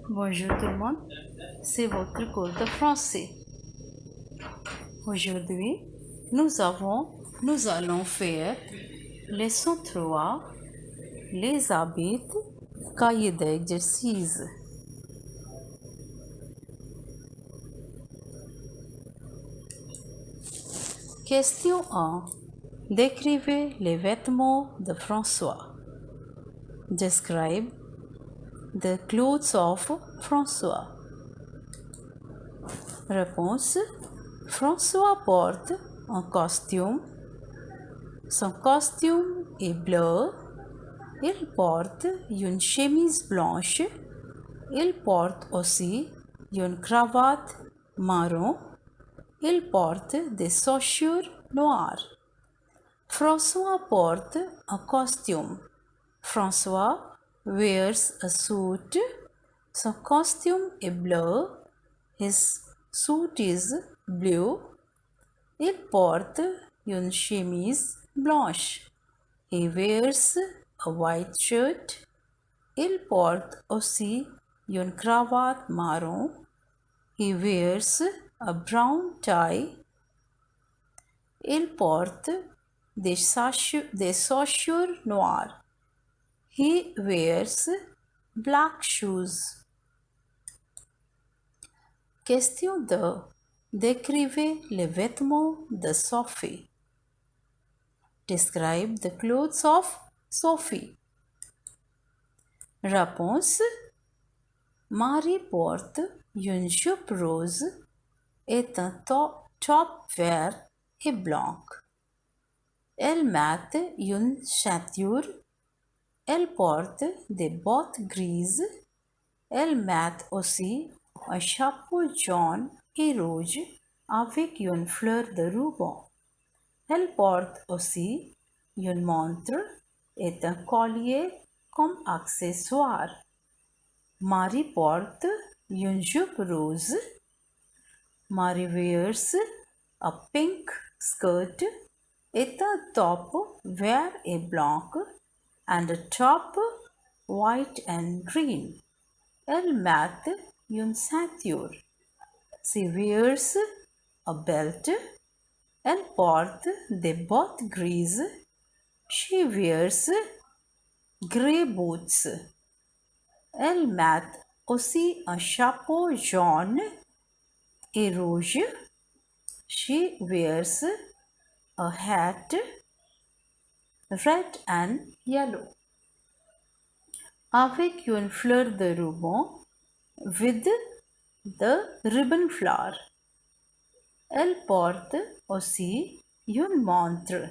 Bonjour tout le monde, c'est votre cours de français. Aujourd'hui, nous allons faire leçon 3, les habits, cahier d'exercice. Question 1. Décrivez les vêtements de François. Describe the clothes of François. Réponse. François porte un costume. Son costume est bleu. Il porte une chemise blanche. Il porte aussi une cravate marron. Il porte des chaussures noires. François porte un costume. François wears a suit. Son costume est bleu. His suit is blue. Il porte une chemise blanche. He wears a white shirt. Il porte aussi une cravate marron. He wears a brown tie. Il porte des chaussures noires. He wears black shoes. Question 2. Décrivez les vêtements de Sophie. Describe the clothes of Sophie. Réponse. Marie porte une jupe rose et un top vert et blanc. Elle met une ceinture. Elle porte des bottes grises. Elle met aussi un chapeau jaune et rouge avec une fleur de ruban. Elle porte aussi une montre et un collier comme accessoire. Marie porte une jupe rose. Marie wears a pink skirt et un top vert et blanc and a top white and green. Elle met une ceinture. She wears a belt. Elle porte des bottes grises. She wears grey boots. Elle met aussi un chapeau jaune et rouge. She wears a hat red and yellow. Avec une fleur de ruban with the ribbon flower. Elle porte aussi une montre.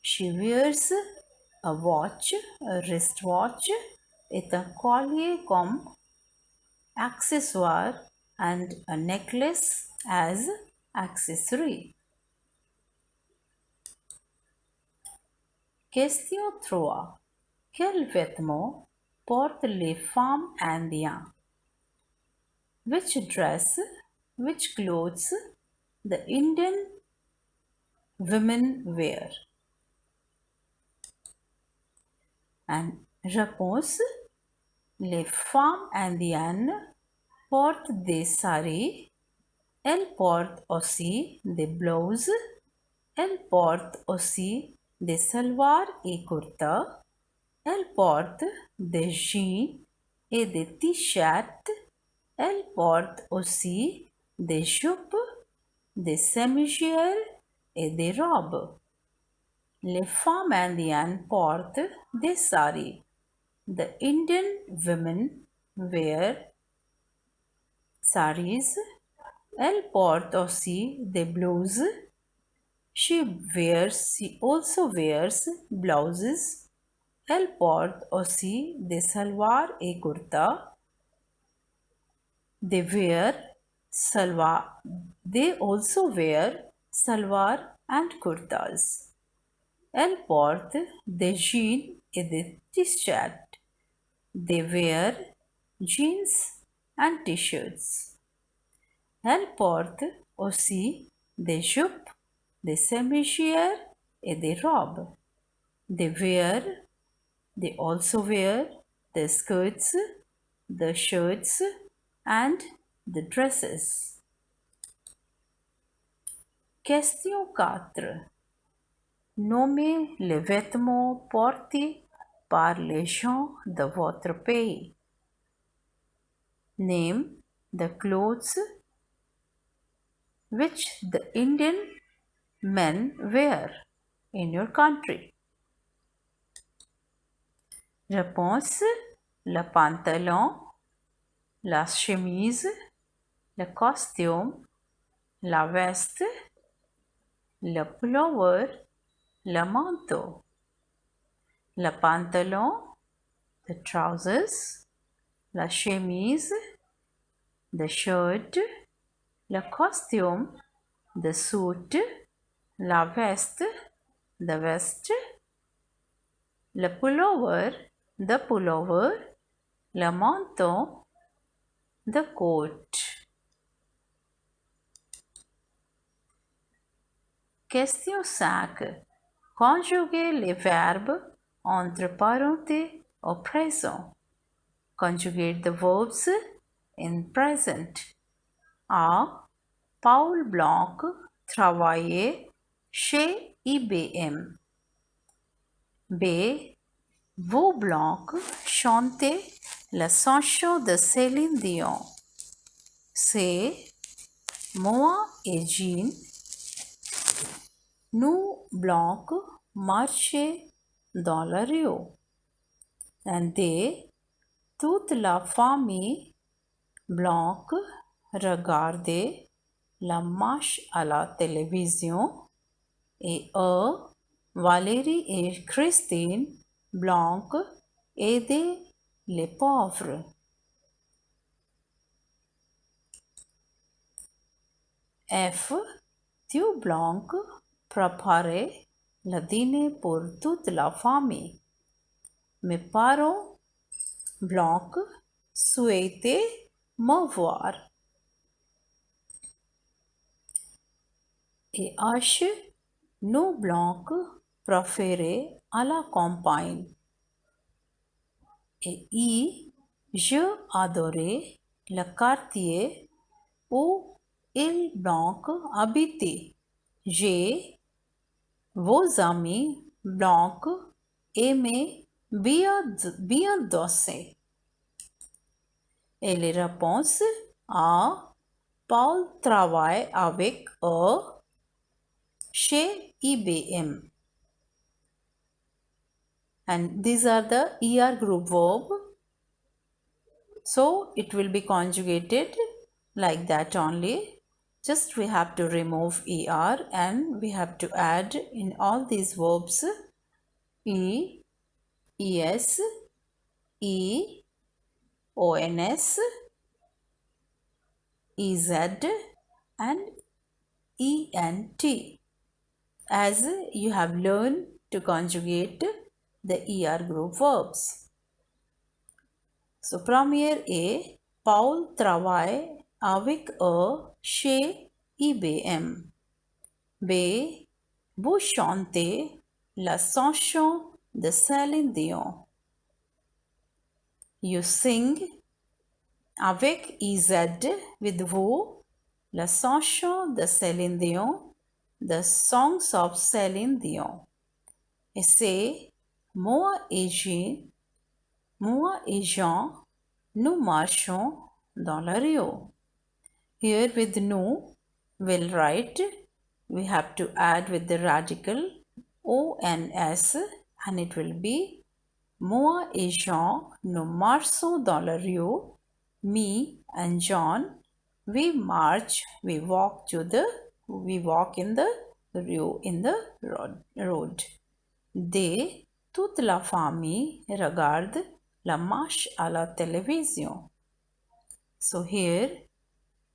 She wears a watch, a wristwatch et un collier comme accessoire and a necklace as accessory. Question 3. Quels vêtements portent les femmes indiennes? Which clothes the Indian women wear? And réponse. Les femmes indiennes portent des saris. Elles portent aussi des blouses. Elles portent aussi des salwars et kurtas. Elles portent des jeans et des t-shirts. Elles portent aussi des jupes, des semi-géants et des robes. Les femmes indiennes portent des saris. The Indian women wear saris. Elles portent aussi des blouses. She also wears blouses. Elle porte aussi des salwars et kurtas. They also wear salwar and kurtas. Elle porte des jeans et des t-shirts. They wear jeans and t-shirts. Elle porte aussi des jupes, des semi-géants et des robes. They also wear the skirts, the shirts and the dresses. Question 4. Nommez les vêtements portés par les gens de votre pays. Name the clothes which the Indian men wear in your country. Réponse: le pantalon, la chemise, le costume, la veste, le pullover, le manteau. Le pantalon, the trousers, la chemise, the shirt, le costume, the suit, la veste, the vest, le pullover, the pullover, le manteau, the coat. Question 5. Conjuguez les verbes entre parenthèses au présent. Conjugate the verbs in present. A. Paul Blanc travaillait chez IBM. B. Veau Blanc chantait la chanson de Céline Dion. C. Moi et Jean, nous Blanc marchaient dans la rue. And D. Toute la famille Blanc regardait la marche à la télévision. Et E. Valérie et Christine Blanc aidaient les pauvres. F. Thieu Blanc préparait le dîner pour toute la famille. Mes parents Blanc souhaitaient me voir. Et H. Nous Blanc préféraient à la campagne. Et I. Je adorais le quartier où il Blanc habitait. G. Vos amis Blanc aimaient bien danser. Et les réponses A. Paul travaille avec eux chez IBM. And these are the ER group verb. So it will be conjugated like that only. Just we have to remove ER and we have to add in all these verbs E, ES, E, ONS, EZ and ENT, as you have learned to conjugate the ER group verbs. So première est Paul travaille avec eux chez IBM. B. Vous chantez la chanson de Céline Dion. You sing avec EZ with vous la chanson de Céline Dion, the songs of Céline Dion. Et c'est moi et Jean, nous marchons dans la rue. Here with nous, we'll write, we have to add with the radical ONS and it will be moi et Jean, nous marchons dans la rue. Me and John, we march, we walk in the rue, in the road. They, toute la famille, regarde la marche à la télévision. So here,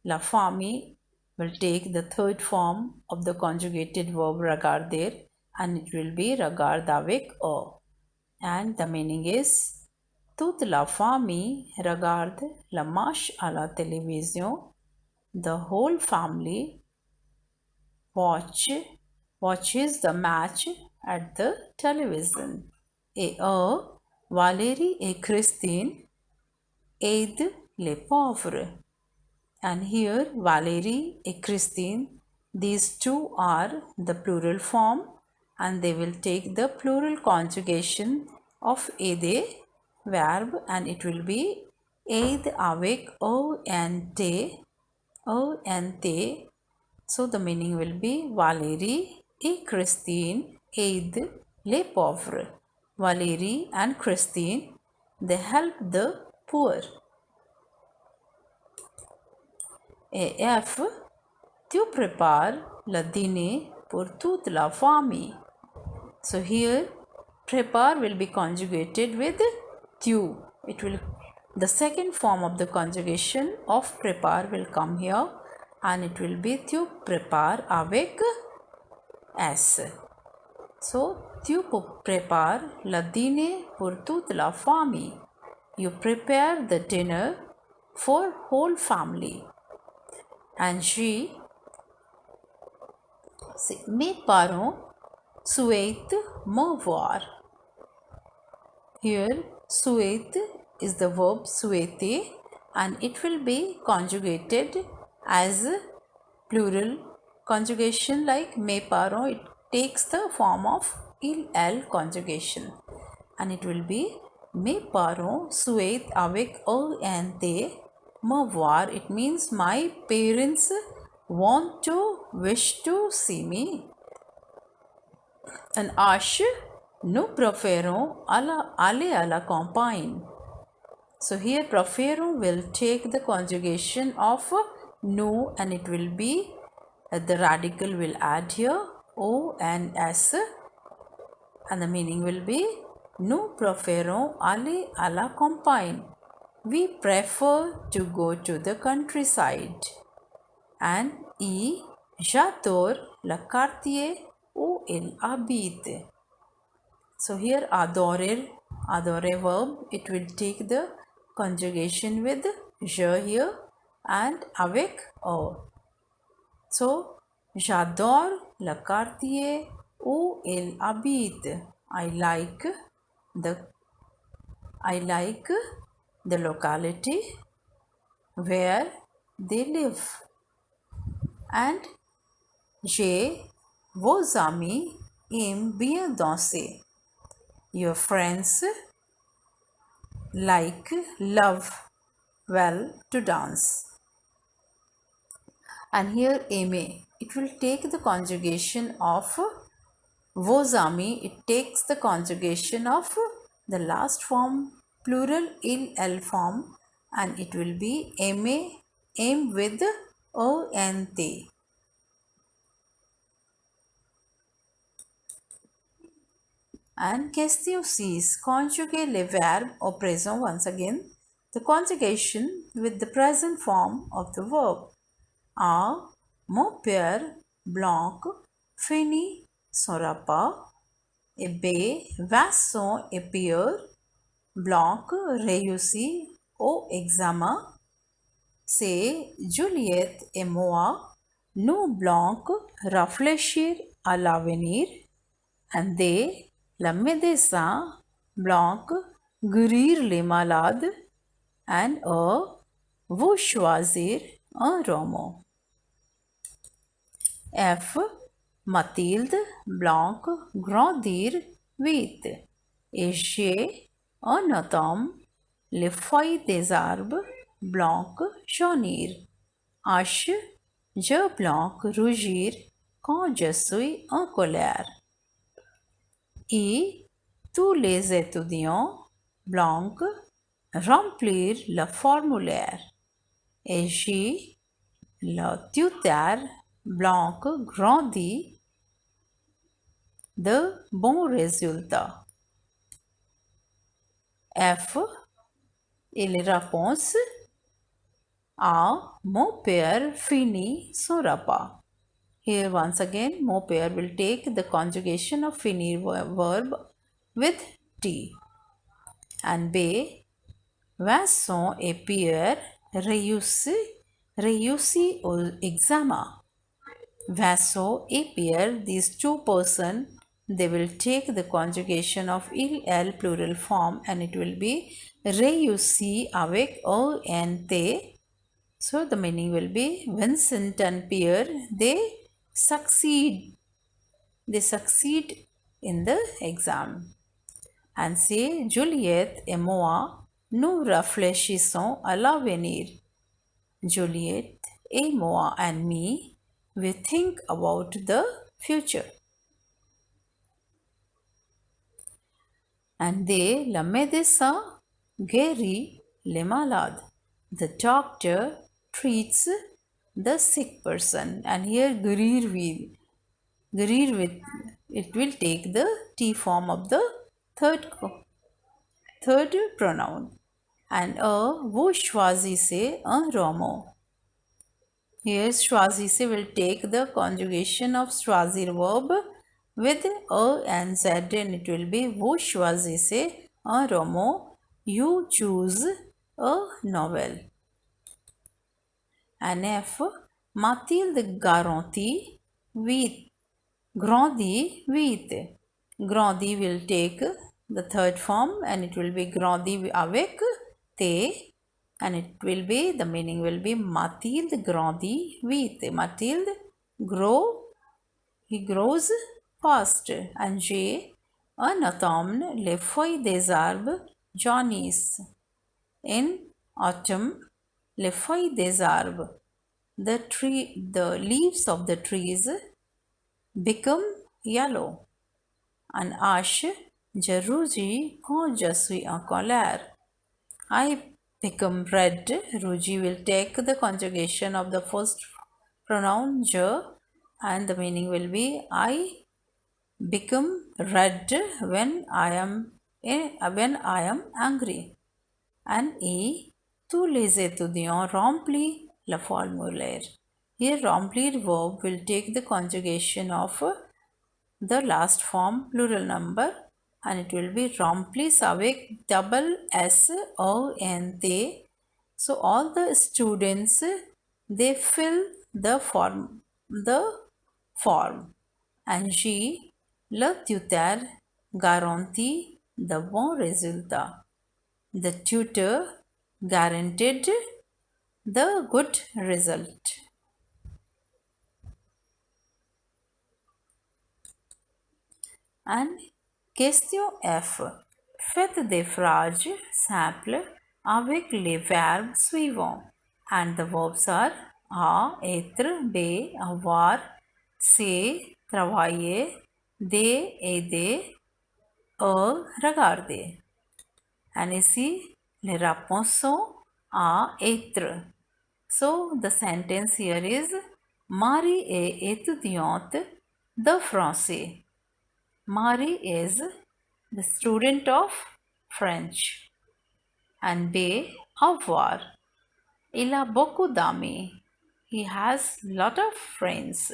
la famille will take the third form of the conjugated verb regarder and it will be regarde avec eux. And the meaning is toute la famille regarde la marche à la télévision. The whole family watches the match at the television. Et eux, Valérie et Christine, aide les pauvres. And here Valérie et Christine, these two are the plural form and they will take the plural conjugation of aider verb and it will be aide avec ONT. So the meaning will be Valérie et Christine aide les pauvres. Valérie and Christine, they help the poor. AF, tu prépares le dîner pour toute la famille. So here prepare will be conjugated with tu. The second form of the conjugation of prepare will come here and it will be tu prépares avec S. So tu prépares le dîner pour toute la famille. You prepare the dinner for whole family. And she, mes parents souhaitent me voir. Here souhaite is the verb souhaiter and it will be conjugated as plural conjugation like mes parents. It takes the form of il conjugation and it will be mes parents souhaitent avec ONT me voir. It means my parents wish to see me. And Ash, nous préférons aller à la campagne. So here préférons will take the conjugation of nous and it will be the radical will add here O and S and the meaning will be nous préférons aller à la campagne. We prefer to go to the countryside. And E, j'adore le quartier où il habite. So here adorer verb, it will take the conjugation with je here and avec or. So j'adore le quartier où il habite. I like the locality where they live. And j'ai vos amis aiment bien danser. Your friends love well to dance. And here aimer, it will take the conjugation of vos amis. It takes the conjugation of the last form plural il form and it will be aimer, aim with ONT. And question 6, conjugate les verbes au présent once again. The conjugation with the present form of the verb. A, mon père blanc finit son repas. Et B, Vincent et Pierre blanc réussit au examen. C, Juliette et moi, nous blanc réfléchir à l'avenir. And D, le médecin blanc guérir les malades. And E, vous choisir un roman. F, Mathilde blanc grandir vite. Et G, en automne, les feuilles des arbres blancs jaunir. H, je blanc rougir quand je suis en colère. I, tous les étudiants blancs remplir le formulaire. Et J, le tuteur blanc grandit de bons résultats. F, et les réponses. A, mon père finit son repas. Here once again, mon père will take the conjugation of finir verb with T. And B, Vincent et Pierre réussit au examen. Vincent et Pierre, these two persons, they will take the conjugation of il plural form and it will be réussi avec O and they. So the meaning will be Vincent and Pierre, they succeed. They succeed in the exam. And say Juliette et moi, nous réfléchissons à l'avenir. Juliette et moi and me, we think about the future. And they, le médecin guérit les malades. The doctor treats the sick person. And here guérir with it will take the T form of the third pronoun. And vous choisissez un roman. Here choisissez will take the conjugation of choisir verb with a and z, and it will be vous choisissez un roman, you choose a novel. And F, Mathilde grandit vite. Grandit will take the third form and it will be grandit avec te, and it will be, the meaning will be Mathilde grandit vite. Mathilde grows fast. And J, en automne, les feuilles des arbres jaunissent. In autumn, les feuilles des arbres, the leaves of the trees become yellow. And Ash, je rougis quand je suis en colère. I become red. Rougis will take the conjugation of the first pronoun je, and the meaning will be I become red when I am angry. And E, tous les étudiants remplissent le formulaire. Here remplir verb will take the conjugation of the last form plural number, and it will be remplissent avec double S O N T. So all the students, they fill the form. And G, le tuteur garantit the bon résultat. The tutor guaranteed the good result. And question F. Faites des phrases simples avec les verbes suivants. And the verbs are a, être, b, avoir, c, travailler, d, aider, regarder. And ici, les réponses sont à, être. So the sentence here is Marie est étudiante de français. Marie is the student of French. And B, avoir. Il a beaucoup d'amis. He has lot of friends.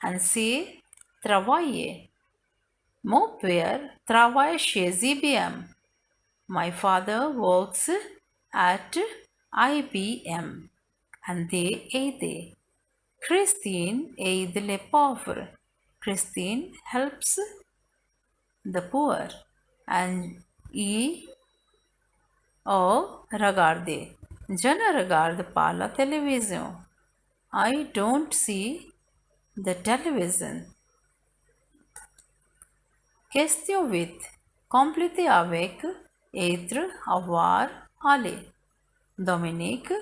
And C, travailler. Mon père travaille chez IBM. My father works at IBM. And they aide. Christine aide les pauvres. Christine helps the poor. And E, regarder. Je ne regarde pas la télévision. I don't see the television. Question 8. Complétez avec être, avoir, aller. Dominique.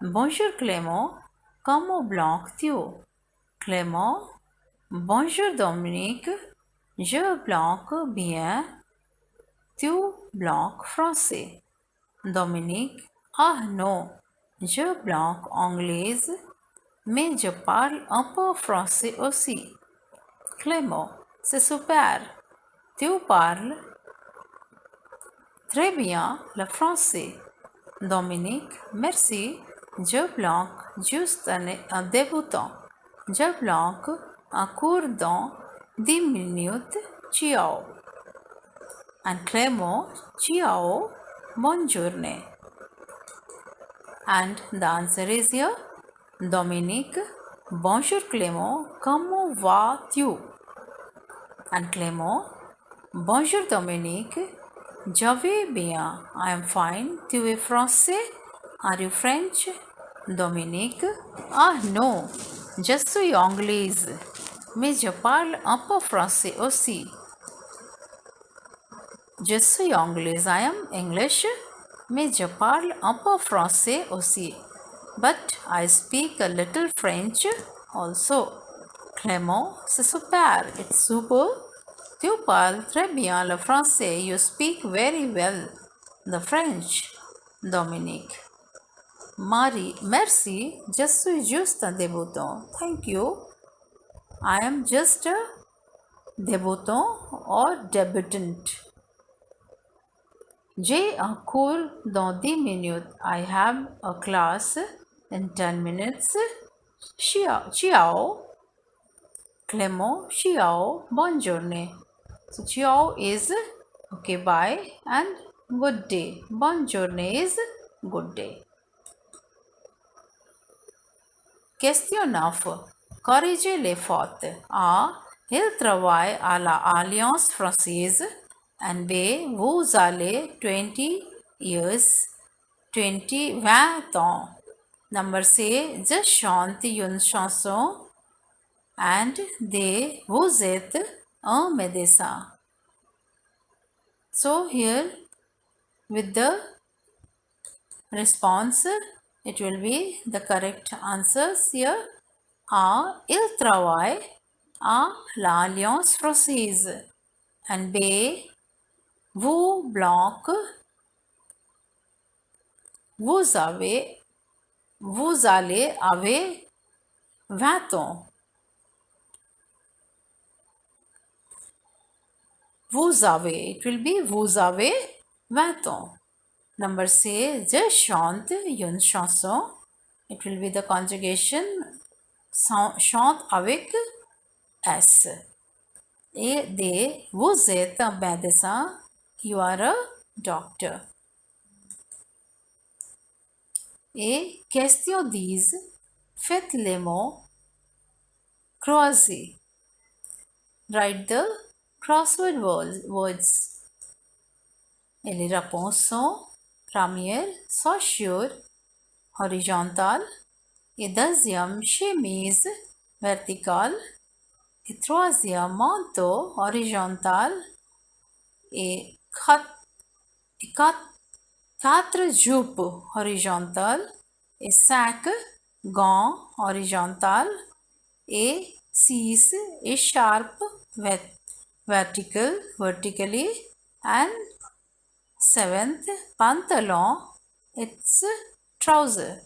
Bonjour Clément. Comment blanc-tu? Clément. Bonjour Dominique. Je blanque bien. Tu blanques français. Dominique. Ah non, je blanque anglaise, mais je parle un peu français aussi. Clément. C'est super. Tu parles très bien le français. Dominique. Merci. Je blanque juste un débutant. Je blanque un cours dans 10 minutes. Ciao. And Clément. Ciao. Bonne journée. And the answer is here. Dominique. Bonjour Clément. Comment vas-tu? And Clément. Bonjour Dominique. Je vais bien. I am fine. Tu es français? Are you French? Dominique. Ah non, je suis anglaise. Mais je parle un peu français aussi. Je suis anglaise. I am English. Mais je parle un peu français aussi. But I speak a little French also. Clément, c'est super. It's super. Tu parles très bien le français. You speak very well the French. Dominique. Marie, merci. Je suis juste un débutant. Thank you. I am just a débutant or débutant. J'ai un cours dans 10 minutes. I have a class in 10 minutes. Ciao. Clément, ciao. Bonne journée. So ciao is okay, bye, and good day. Bonne journée is good day. Question 9. Corrigez les fautes. A. Il travaille à l'Alliance française. And B. Vous allez 20 years, 20 ans. Number C. Je chante une chanson. And D. Vous êtes un médecin. So here with the response, it will be the correct answers here. A. Il travaille à l'Alliance française. And B. Vous blanc. Vous allez avec 20 ans. Vous avez, it will be vous avez 20 ans. Number C, je chante une chanson. It will be the conjugation chante avec S. Et D, vous êtes un médecin. You are a doctor. Et question 10, faites les mots croisés. Write the crossword words. Et les réponses sont première, chaussure, horizontale, et deuxième, chemise, verticale, et troisième, manteau, horizontal, et quatre jupes horizontales, et 5 gants horizontales, et 6 écharpes vertically, and 7th pantalon, it's trouser.